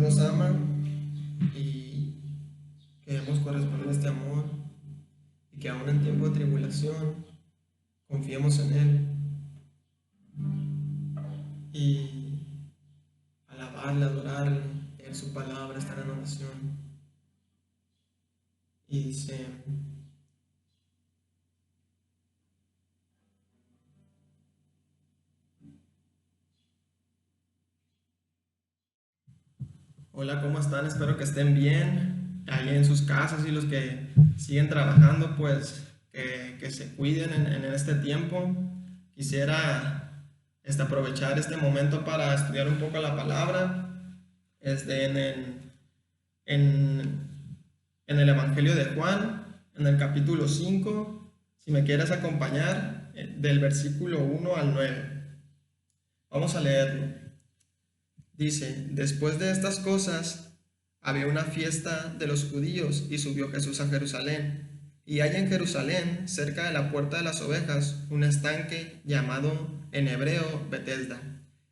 nos ama y queremos corresponder a este amor y que aún en tiempo de tribulación confiemos en Él y alabarle, adorarle, leer su palabra, estar en oración. Y dice: hola, ¿cómo están? Espero que estén bien ahí en sus casas, y los que siguen trabajando, pues que se cuiden en este tiempo. Quisiera aprovechar este momento para estudiar un poco la palabra en, en el Evangelio de Juan, en el capítulo 5. Si me quieres acompañar, del versículo 1 al 9. Vamos a leerlo. Dice: después de estas cosas, había una fiesta de los judíos y subió Jesús a Jerusalén. Y hay en Jerusalén, cerca de la puerta de las ovejas, un estanque llamado en hebreo Betesda,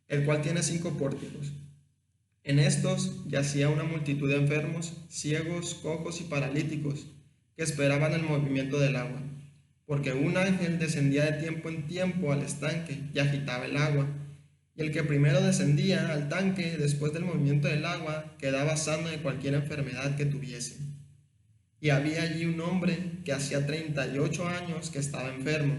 el cual tiene 5 pórticos. En estos yacía una multitud de enfermos, ciegos, cojos y paralíticos, que esperaban el movimiento del agua, porque un ángel descendía de tiempo en tiempo al estanque y agitaba el agua. Y el que primero descendía al tanque después del movimiento del agua quedaba sano de cualquier enfermedad que tuviese. Y había allí un hombre que hacía 38 años que estaba enfermo.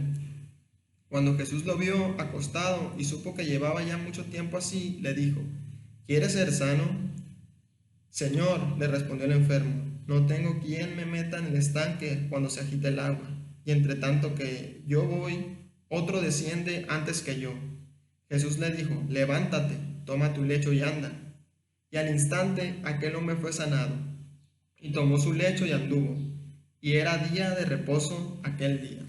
Cuando Jesús lo vio acostado y supo que llevaba ya mucho tiempo así, le dijo: ¿quieres ser sano? Señor, le respondió el enfermo, no tengo quien me meta en el estanque cuando se agite el agua, y entre tanto que yo voy, otro desciende antes que yo. Jesús le dijo: levántate, toma tu lecho y anda. Y al instante aquel hombre fue sanado, y tomó su lecho y anduvo. Y era día de reposo aquel día.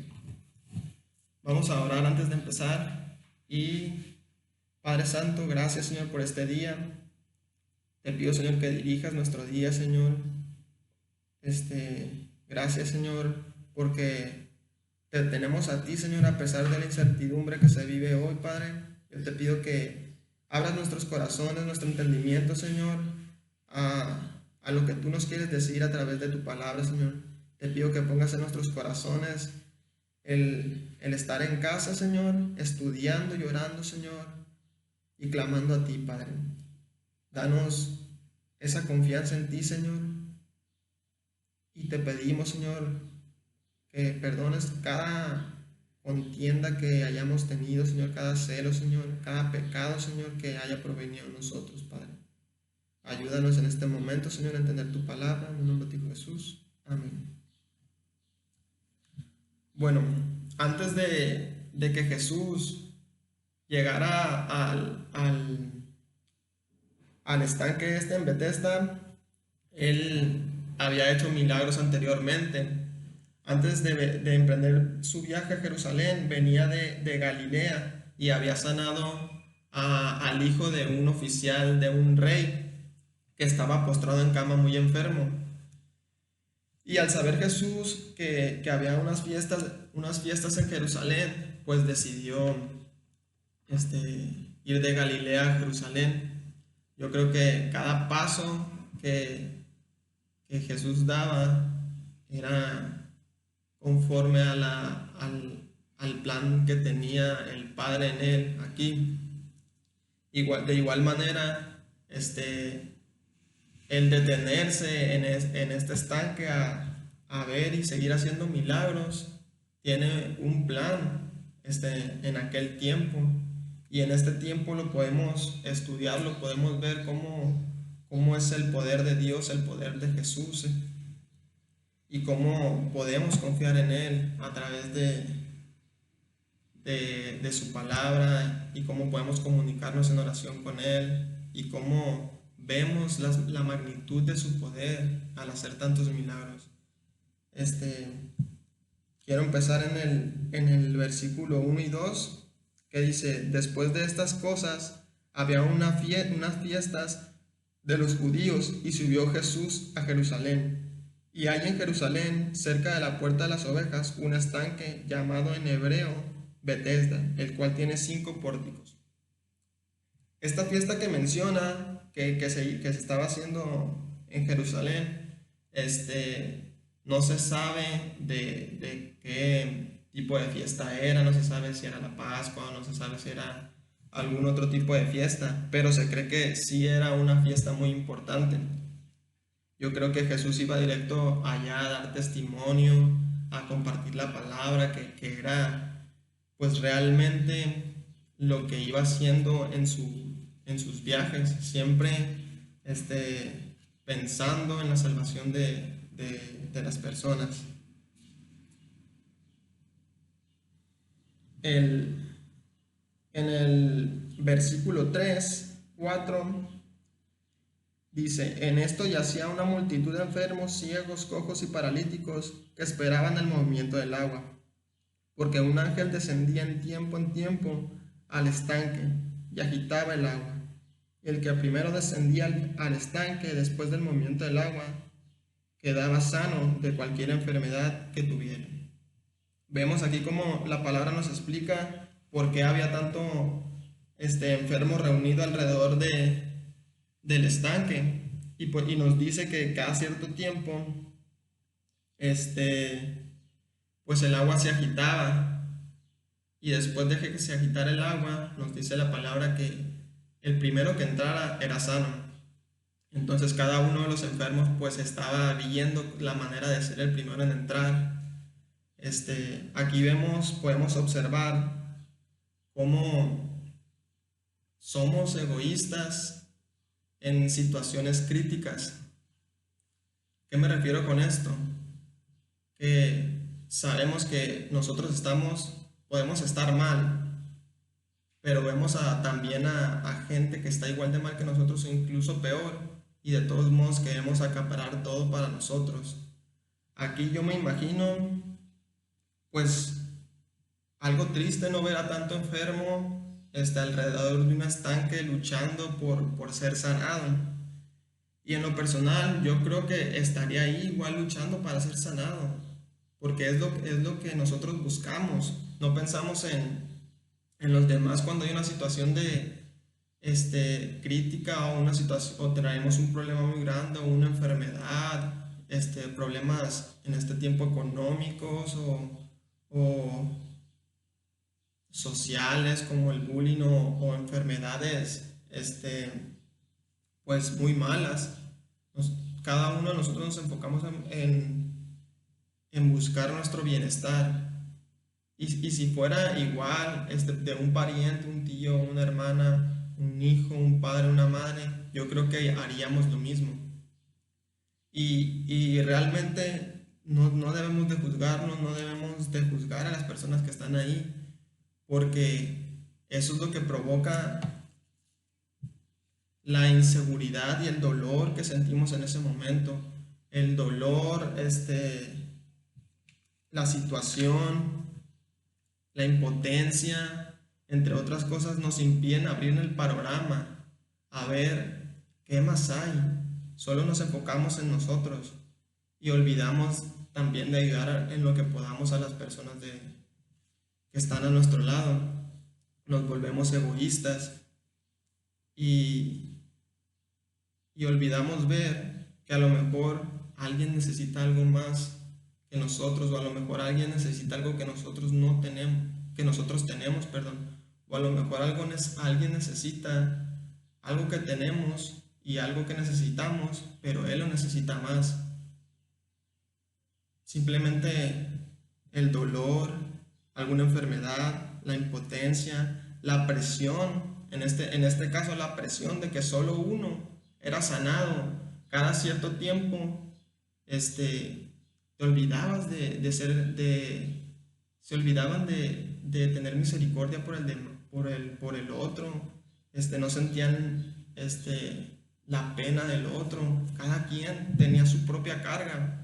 Vamos a orar antes de empezar. Y Padre Santo, gracias, Señor, por este día. Te pido, Señor, que dirijas nuestro día, Señor. Gracias, Señor, porque te tenemos a ti, Señor, a pesar de la incertidumbre que se vive hoy, Padre. Yo te pido que abras nuestros corazones, nuestro entendimiento, Señor, a lo que tú nos quieres decir a través de tu palabra, Señor. Te pido que pongas en nuestros corazones el estar en casa, Señor, estudiando y orando, Señor, y clamando a ti, Padre. Danos esa confianza en ti, Señor, y te pedimos, Señor, que perdones cada contienda que hayamos tenido, Señor, cada celo, Señor, cada pecado, Señor, que haya provenido en nosotros, Padre. Ayúdanos en este momento, Señor, a entender tu palabra, en el nombre de Jesús. Amén. Bueno, antes de que Jesús llegara al estanque en Betesda, él había hecho milagros anteriormente. Antes de emprender su viaje a Jerusalén, venía de Galilea y había sanado al hijo de un oficial de un rey que estaba postrado en cama muy enfermo. Y al saber Jesús que había unas fiestas en Jerusalén, pues decidió ir de Galilea a Jerusalén. Yo creo que cada paso que Jesús daba era conforme al plan que tenía el Padre en él aquí. De igual manera, el detenerse en este estanque a ver y seguir haciendo milagros, tiene un plan en aquel tiempo. Y en este tiempo lo podemos estudiar, lo podemos ver cómo es el poder de Dios, el poder de Jesús, y cómo podemos confiar en Él a través de su palabra, y cómo podemos comunicarnos en oración con Él, y cómo vemos la magnitud de su poder al hacer tantos milagros. Quiero empezar en el versículo 1 y 2, que dice: después de estas cosas había unas fiestas de los judíos y subió Jesús a Jerusalén. Y hay en Jerusalén, cerca de la puerta de las ovejas, un estanque llamado en hebreo Betesda, el cual tiene 5 pórticos. Esta fiesta que menciona, que se estaba haciendo en Jerusalén, no se sabe de qué tipo de fiesta era, no se sabe si era la Pascua, no se sabe si era algún otro tipo de fiesta, pero se cree que sí era una fiesta muy importante. Yo creo que Jesús iba directo allá a dar testimonio, a compartir la palabra, que era pues realmente lo que iba haciendo en sus viajes, siempre pensando en la salvación de las personas. El, en el versículo 3 4 dice: en esto yacía una multitud de enfermos, ciegos, cojos y paralíticos que esperaban el movimiento del agua, porque un ángel descendía en tiempo al estanque y agitaba el agua. El que primero descendía al estanque después del movimiento del agua quedaba sano de cualquier enfermedad que tuviera. Vemos aquí como la palabra nos explica por qué había tanto enfermo reunido alrededor del estanque, y nos dice que cada cierto tiempo pues el agua se agitaba, y después de que se agitara el agua nos dice la palabra que el primero que entrara era sano. Entonces cada uno de los enfermos pues estaba viendo la manera de ser el primero en entrar. Aquí podemos observar cómo somos egoístas en situaciones críticas. ¿Qué me refiero con esto? Que sabemos que nosotros podemos estar mal, pero vemos también a gente que está igual de mal que nosotros o incluso peor, y de todos modos queremos acaparar todo para nosotros. Aquí yo me imagino, pues, algo triste no ver a tanto enfermo alrededor de un estanque luchando por ser sanado. Y en lo personal, yo creo que estaría ahí igual luchando para ser sanado, porque es lo que nosotros buscamos. No pensamos en los demás cuando hay una situación de crítica, o una situación, o traemos un problema muy grande o una enfermedad, problemas en este tiempo económicos o sociales como el bullying o enfermedades pues muy malas. Cada uno de nosotros nos enfocamos en buscar nuestro bienestar. Y si fuera igual de un pariente, un tío, una hermana, un hijo, un padre, una madre, yo creo que haríamos lo mismo. Y realmente no debemos de juzgarnos, no debemos de juzgar a las personas que están ahí, porque eso es lo que provoca la inseguridad y el dolor que sentimos en ese momento. El dolor, la situación, la impotencia, entre otras cosas, nos impiden abrir el panorama a ver qué más hay. Solo nos enfocamos en nosotros y olvidamos también de ayudar en lo que podamos a las personas que están a nuestro lado. Nos volvemos egoístas y, y olvidamos ver que a lo mejor alguien necesita algo más que nosotros, o a lo mejor alguien necesita algo que nosotros no tenemos, que nosotros tenemos, perdón, o a lo mejor alguien necesita algo que tenemos y algo que necesitamos, pero él lo necesita más. Simplemente el dolor, alguna enfermedad, la impotencia, la presión, en este caso la presión de que solo uno era sanado cada cierto tiempo. Te olvidabas se olvidaban de tener misericordia por el otro. No sentían la pena del otro. Cada quien tenía su propia carga.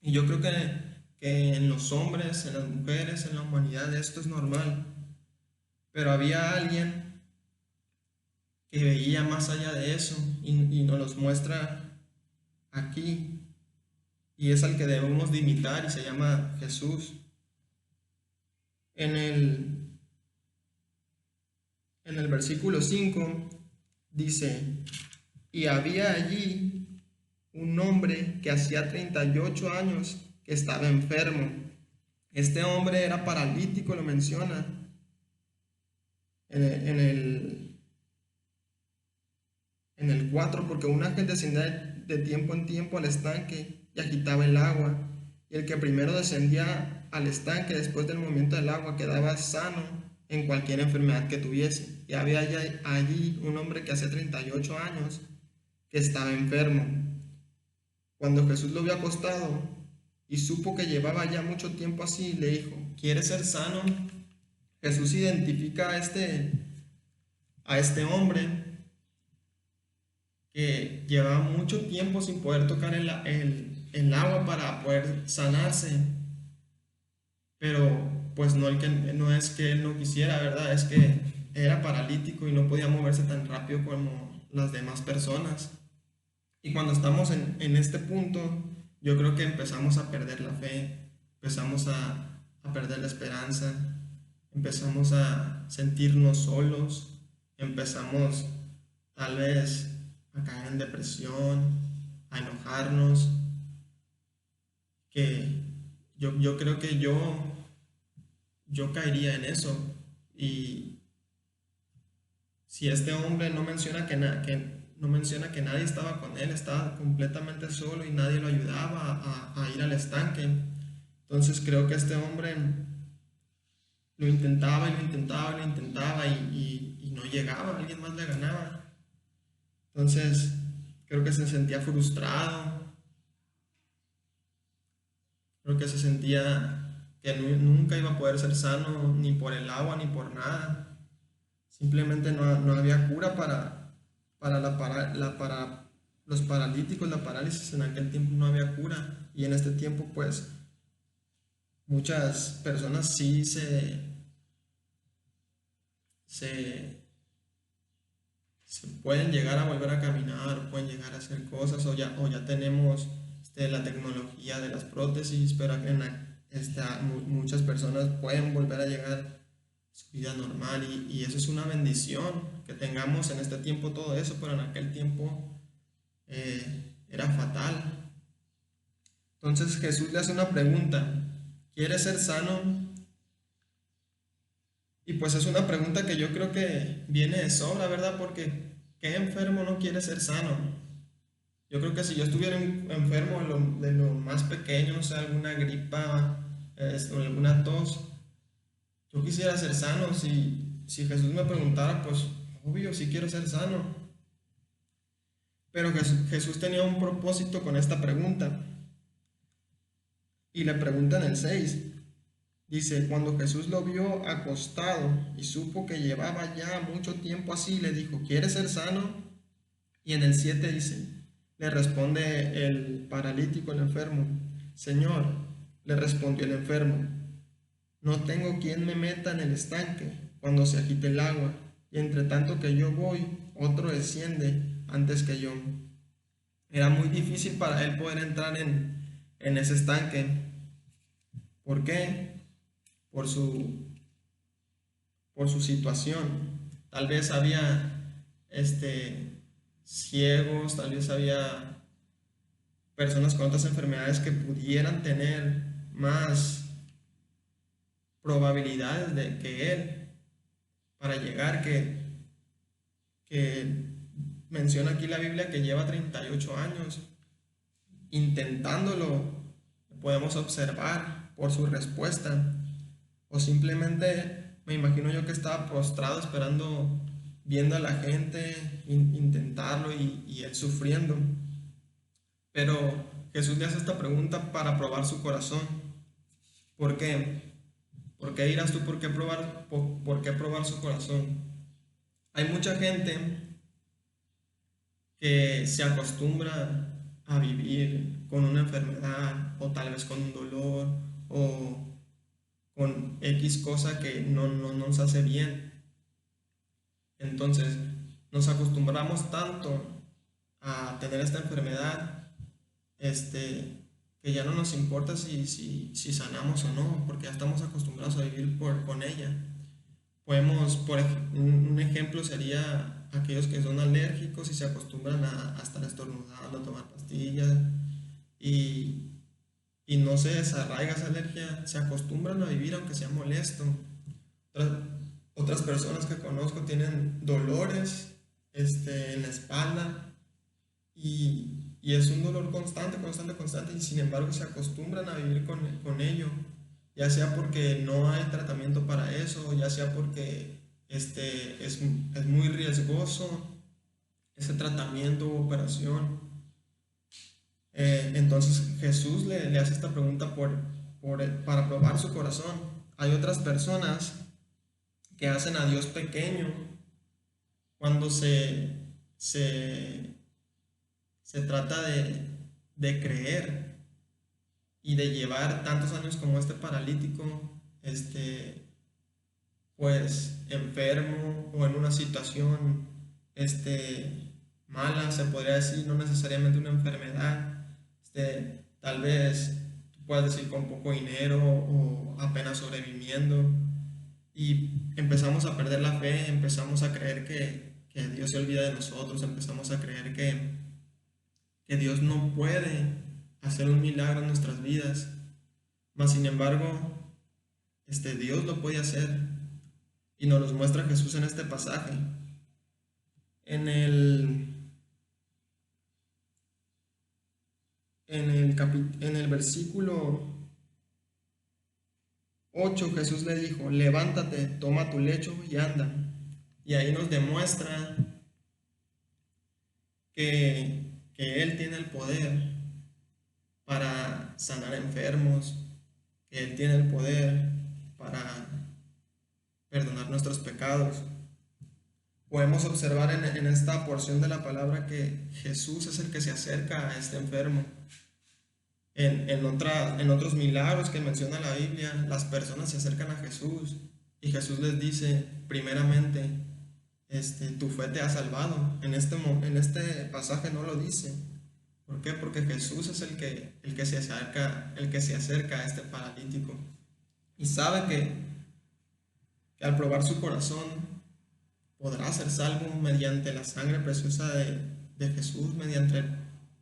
Y yo creo que en los hombres, en las mujeres, en la humanidad esto es normal. Pero había alguien que veía más allá de eso y nos los muestra aquí. Y es al que debemos de imitar, y se llama Jesús. En el versículo 5 dice: y había allí un hombre que hacía 38 años que estaba enfermo. Este hombre era paralítico, lo menciona en el 4, porque un ángel descendía de tiempo en tiempo al estanque y agitaba el agua, y el que primero descendía al estanque después del movimiento del agua quedaba sano en cualquier enfermedad que tuviese. Y había allí un hombre que hace 38 años que estaba enfermo. Cuando Jesús lo vio acostado y supo que llevaba ya mucho tiempo así, le dijo: ¿quieres ser sano? Jesús identifica a este hombre que llevaba mucho tiempo sin poder tocar el agua para poder sanarse, pero pues no es que él no quisiera, ¿verdad? Es que era paralítico y no podía moverse tan rápido como las demás personas. Y cuando estamos en este punto, yo creo que empezamos a perder la fe, empezamos a perder la esperanza, empezamos a sentirnos solos, empezamos tal vez a caer en depresión, a enojarnos, que yo creo que yo caería en eso. Y si este hombre no menciona no menciona que nadie estaba con él, estaba completamente solo y nadie lo ayudaba a ir al estanque. Entonces creo que este hombre lo intentaba y lo intentaba y lo intentaba y no llegaba, alguien más le ganaba. Entonces creo que se sentía frustrado, creo que se sentía que nunca iba a poder ser sano ni por el agua ni por nada. Simplemente no había cura para los paralíticos, la parálisis en aquel tiempo no había cura. Y en este tiempo pues muchas personas sí se pueden llegar a volver a caminar, pueden llegar a hacer cosas, o ya tenemos la tecnología de las prótesis, pero muchas personas pueden volver a llegar a su vida normal, y eso es una bendición que tengamos en este tiempo todo eso, pero en aquel tiempo era fatal. Entonces Jesús le hace una pregunta: ¿quieres ser sano? Y pues es una pregunta que yo creo que viene de sobra, ¿verdad? Porque ¿qué enfermo no quiere ser sano? Yo creo que si yo estuviera enfermo de lo más pequeño, o sea, alguna gripa, o alguna tos, yo quisiera ser sano. Si Jesús me preguntara, pues obvio, sí quiero ser sano. Pero Jesús tenía un propósito con esta pregunta. Y le pregunta en el 6. Dice: cuando Jesús lo vio acostado y supo que llevaba ya mucho tiempo así, le dijo: ¿quieres ser sano? Y en el 7 dice, le responde el paralítico, el enfermo: Señor, le respondió el enfermo, no tengo quien me meta en el estanque cuando se agite el agua, y entre tanto que yo voy, otro desciende antes que yo. Era muy difícil para él poder entrar en ese estanque. ¿Por qué? Por su situación. Tal vez había ciegos, tal vez había personas con otras enfermedades que pudieran tener más probabilidades de que él para llegar, que menciona aquí la Biblia que lleva 38 años intentándolo. Podemos observar por su respuesta, o simplemente me imagino yo que estaba postrado esperando, viendo a la gente intentarlo y él sufriendo. Pero Jesús le hace esta pregunta para probar su corazón. ¿Por qué? ¿Por qué dirás tú por qué probar su corazón? Hay mucha gente que se acostumbra a vivir con una enfermedad, o tal vez con un dolor, o con X cosa que no nos hace bien. Entonces nos acostumbramos tanto a tener esta enfermedad, que ya no nos importa si sanamos o no, porque ya estamos acostumbrados a vivir con ella. Podemos, un ejemplo sería aquellos que son alérgicos y se acostumbran a estar estornudando, a tomar pastillas y, y no se desarraiga esa alergia, se acostumbran a vivir aunque sea molesto. Otras, otras personas que conozco tienen dolores en la espalda y es un dolor constante, constante, constante y sin embargo se acostumbran a vivir con ello, ya sea porque no hay tratamiento para eso, ya sea porque es muy riesgoso ese tratamiento u operación. Entonces Jesús le hace esta pregunta para probar su corazón. Hay otras personas que hacen a Dios pequeño cuando se, se trata de creer y de llevar tantos años como este paralítico, pues enfermo o en una situación mala, se podría decir, no necesariamente una enfermedad, tal vez tú puedas decir con poco dinero o apenas sobreviviendo y empezamos a perder la fe, empezamos a creer que Dios se olvida de nosotros, empezamos a creer que Dios no puede hacer un milagro en nuestras vidas, mas sin embargo, Dios lo puede hacer y nos lo muestra Jesús en este pasaje. En el versículo 8 Jesús le dijo, levántate, toma tu lecho y anda. Y ahí nos demuestra que Él tiene el poder para sanar enfermos, que Él tiene el poder para perdonar nuestros pecados. Podemos observar en esta porción de la palabra que Jesús es el que se acerca a este enfermo. En otros milagros que menciona la Biblia, las personas se acercan a Jesús y Jesús les dice, primeramente, tu fe te ha salvado. En este pasaje no lo dice. ¿Por qué? Porque Jesús es el que se acerca a este paralítico y sabe que al probar su corazón podrá ser salvo mediante la sangre preciosa de Jesús, mediante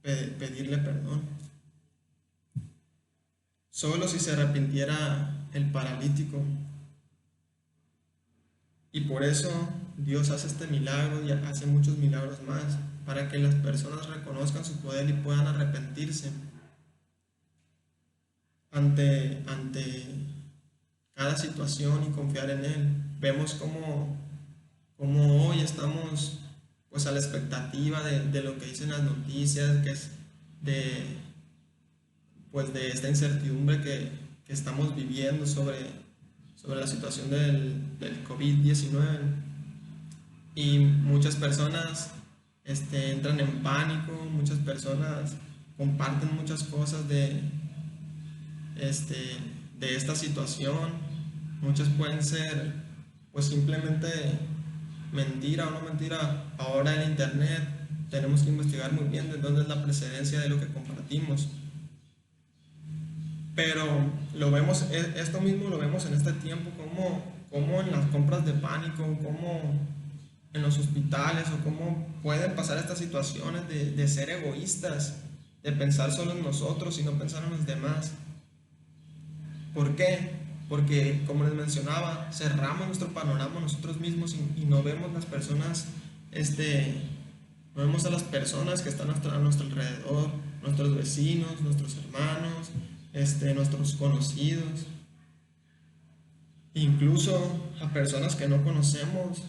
pedirle perdón. Solo si se arrepintiera el paralítico. Y por eso Dios hace este milagro y hace muchos milagros más, para que las personas reconozcan su poder y puedan arrepentirse ante cada situación y confiar en Él. Vemos cómo hoy estamos pues a la expectativa de lo que dicen las noticias, que es de esta incertidumbre que estamos viviendo sobre la situación del COVID-19. Y muchas personas entran en pánico, muchas personas comparten muchas cosas de esta situación. Muchas pueden ser pues simplemente mentira o no mentira. Ahora en internet tenemos que investigar muy bien de dónde es la procedencia de lo que compartimos. Pero esto mismo lo vemos en este tiempo, como en las compras de pánico, como en los hospitales, o cómo pueden pasar estas situaciones de ser egoístas, de pensar solo en nosotros y no pensar en los demás. ¿Por qué? Porque, como les mencionaba, cerramos nuestro panorama nosotros mismos y no vemos las personas, no vemos a las personas que están a nuestro alrededor, nuestros vecinos, nuestros hermanos, nuestros conocidos, incluso a personas que no conocemos,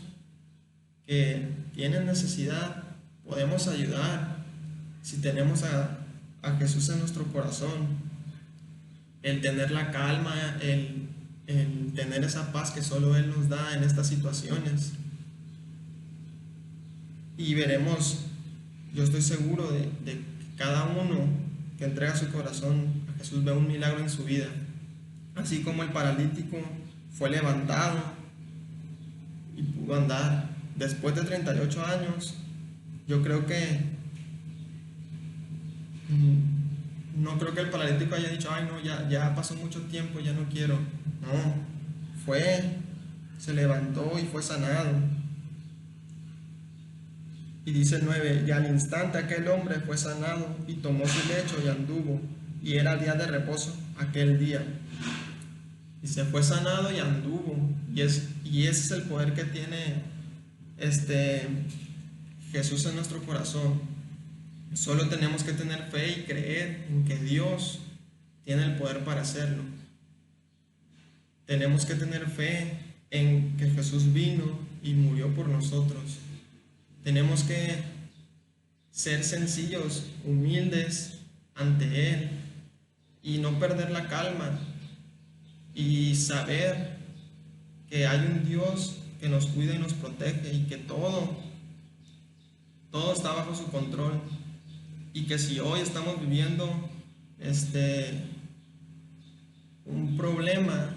que tienen necesidad. Podemos ayudar si tenemos a Jesús en nuestro corazón. El tener la calma, el tener esa paz que solo Él nos da en estas situaciones. Y veremos, yo estoy seguro de que cada uno que entrega su corazón a Jesús ve un milagro en su vida. Así como el paralítico fue levantado y pudo andar después de 38 años, yo creo que no creo que el paralítico haya dicho, ay no, ya pasó mucho tiempo, ya no quiero. No, se levantó y fue sanado. Y dice el 9, y al instante aquel hombre fue sanado y tomó su lecho y anduvo, y era día de reposo aquel día. Y se fue sanado y anduvo, y ese es el poder que tiene Jesús en nuestro corazón. Solo tenemos que tener fe y creer en que Dios tiene el poder para hacerlo. Tenemos que tener fe en que Jesús vino y murió por nosotros. Tenemos que ser sencillos, humildes ante Él y no perder la calma y saber que hay un Dios que nos cuida y nos protege y que todo está bajo su control, y que si hoy estamos viviendo un problema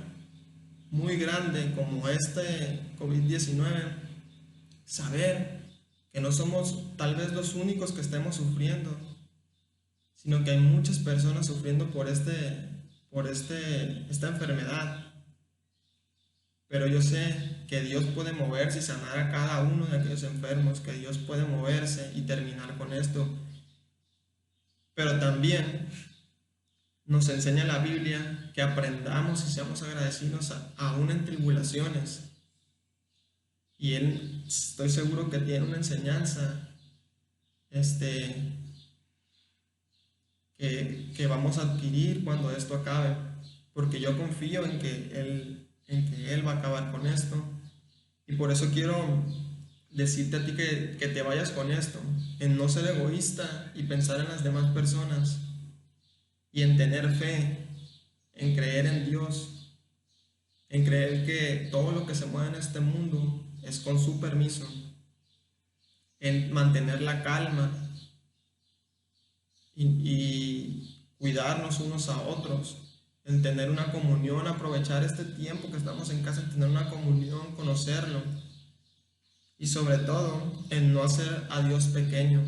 muy grande como este COVID-19, saber que no somos tal vez los únicos que estemos sufriendo, sino que hay muchas personas sufriendo por esta enfermedad. Pero yo sé que Dios puede moverse y sanar a cada uno de aquellos enfermos, que Dios puede moverse y terminar con esto. Pero también nos enseña la Biblia que aprendamos y seamos agradecidos aún en tribulaciones. Y Él, estoy seguro que tiene una enseñanza que vamos a adquirir cuando esto acabe, porque yo confío en que Él va a acabar con esto. Y por eso quiero decirte a ti que te vayas con esto, en no ser egoísta y pensar en las demás personas, y en tener fe, en creer en Dios, en creer que todo lo que se mueve en este mundo es con su permiso, en mantener la calma y cuidarnos unos a otros, en tener una comunión, aprovechar este tiempo que estamos en casa, en tener una comunión, conocerlo, y sobre todo en no hacer a Dios pequeño,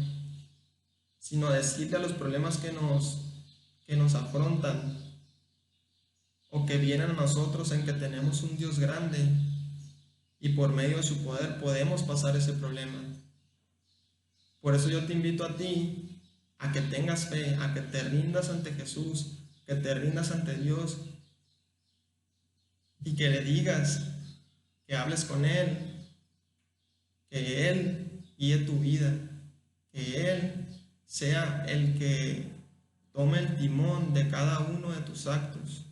sino decirle a los problemas que nos afrontan o que vienen a nosotros, en que tenemos un Dios grande y por medio de su poder podemos pasar ese problema. Por eso yo te invito a ti a que tengas fe, a que te rindas ante Jesús, que te rindas ante Dios y que le digas, que hables con Él, que Él guíe tu vida, que Él sea el que tome el timón de cada uno de tus actos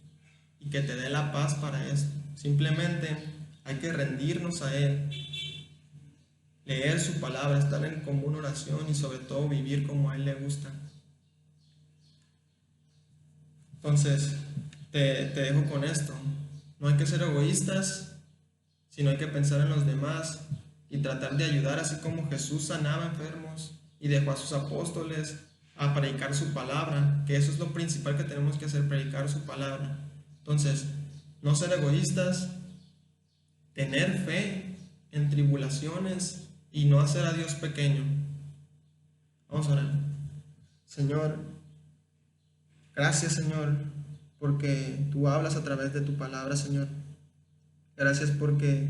y que te dé la paz para esto. Simplemente hay que rendirnos a Él, leer su palabra, estar en común oración y sobre todo vivir como a Él le gusta. Entonces, te dejo con esto. No hay que ser egoístas, sino hay que pensar en los demás y tratar de ayudar, así como Jesús sanaba enfermos y dejó a sus apóstoles a predicar su palabra, que eso es lo principal que tenemos que hacer, predicar su palabra. Entonces, no ser egoístas, tener fe en tribulaciones y no hacer a Dios pequeño. Vamos a orar. Señor, gracias, Señor, porque tú hablas a través de tu palabra, Señor. Gracias porque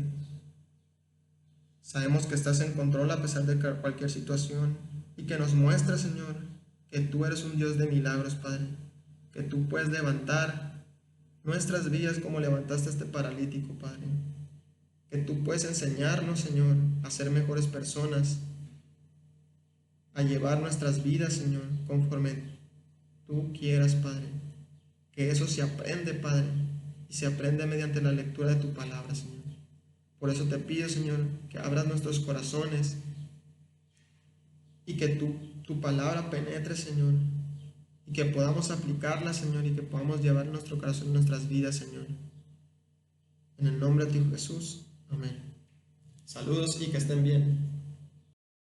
sabemos que estás en control a pesar de cualquier situación y que nos muestras, Señor, que tú eres un Dios de milagros, Padre, que tú puedes levantar nuestras vidas como levantaste a este paralítico, Padre, que tú puedes enseñarnos, Señor, a ser mejores personas, a llevar nuestras vidas, Señor, conforme tú quieras, Padre, que eso se aprende, Padre, y se aprende mediante la lectura de tu palabra, Señor. Por eso te pido, Señor, que abras nuestros corazones y que tu palabra penetre, Señor, y que podamos aplicarla, Señor, y que podamos llevar nuestro corazón en nuestras vidas, Señor. En el nombre de tu Jesús. Amén. Saludos y que estén bien.